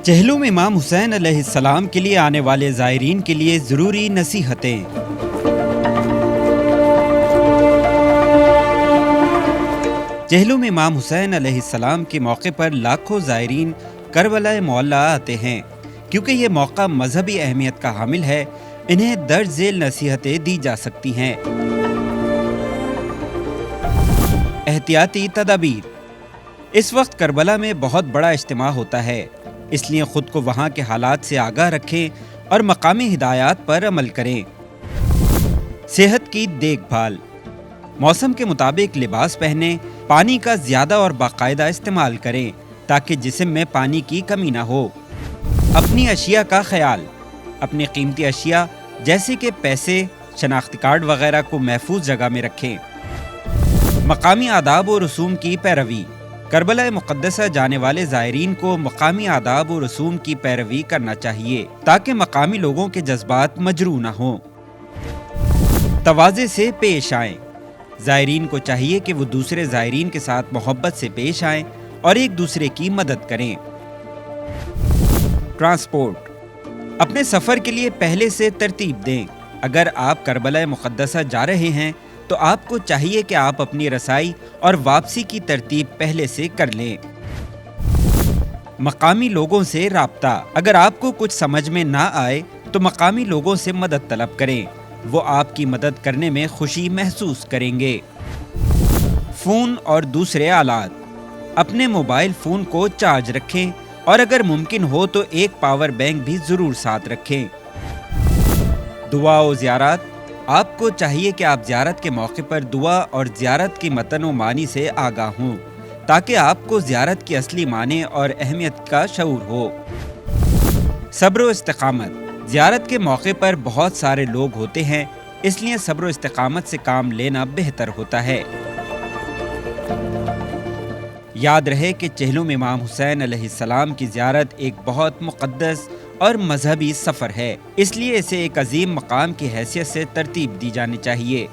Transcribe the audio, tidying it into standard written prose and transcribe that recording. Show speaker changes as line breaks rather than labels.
چہلم امام حسین علیہ السلام کے لیے آنے والے زائرین کے لیے ضروری نصیحتیں۔ چہلم امام حسین علیہ السلام کے موقع پر لاکھوں زائرین کربلا معلی آتے ہیں۔ کیونکہ یہ موقع مذہبی اہمیت کا حامل ہے، انہیں درج ذیل نصیحتیں دی جا سکتی ہیں۔ احتیاطی تدابیر۔ اس وقت کربلا میں بہت بڑا اجتماع ہوتا ہے، اس لیے خود کو وہاں کے حالات سے آگاہ رکھیں اور مقامی ہدایات پر عمل کریں۔ صحت کی دیکھ بھال۔ موسم کے مطابق لباس پہنیں، پانی کا زیادہ اور باقاعدہ استعمال کریں تاکہ جسم میں پانی کی کمی نہ ہو۔ اپنی اشیاء کا خیال۔ اپنی قیمتی اشیاء جیسے کہ پیسے، شناختی کارڈ وغیرہ کو محفوظ جگہ میں رکھیں۔ مقامی آداب و رسوم کی پیروی۔ کربلا مقدسہ جانے والے زائرین کو مقامی آداب و رسوم کی پیروی کرنا چاہیے تاکہ مقامی لوگوں کے جذبات مجروح نہ ہوں۔ تواضع سے پیش آئیں۔ زائرین کو چاہیے کہ وہ دوسرے زائرین کے ساتھ محبت سے پیش آئیں اور ایک دوسرے کی مدد کریں۔ ٹرانسپورٹ۔ اپنے سفر کے لیے پہلے سے ترتیب دیں۔ اگر آپ کربلا مقدسہ جا رہے ہیں تو آپ کو چاہیے کہ آپ اپنی رسائی اور واپسی کی ترتیب پہلے سے کر لیں۔ مقامی لوگوں سے رابطہ۔ اگر آپ کو کچھ سمجھ میں نہ آئے تو مقامی لوگوں سے مدد طلب کریں، وہ آپ کی مدد کرنے میں خوشی محسوس کریں گے۔ فون اور دوسرے آلات۔ اپنے موبائل فون کو چارج رکھیں اور اگر ممکن ہو تو ایک پاور بینک بھی ضرور ساتھ رکھیں۔ دعا و زیارت۔ آپ کو چاہیے کہ آپ زیارت کے موقع پر دعا اور زیارت کی متن و معنی سے آگاہ ہوں تاکہ آپ کو زیارت کی اصلی معنی اور اہمیت کا شعور ہو۔ صبر و استقامت۔ زیارت کے موقع پر بہت سارے لوگ ہوتے ہیں، اس لیے صبر و استقامت سے کام لینا بہتر ہوتا ہے۔ یاد رہے کہ چہلم امام حسین علیہ السلام کی زیارت ایک بہت مقدس اور مذہبی سفر ہے، اس لیے اسے ایک عظیم مقام کی حیثیت سے ترتیب دی جانی چاہیے۔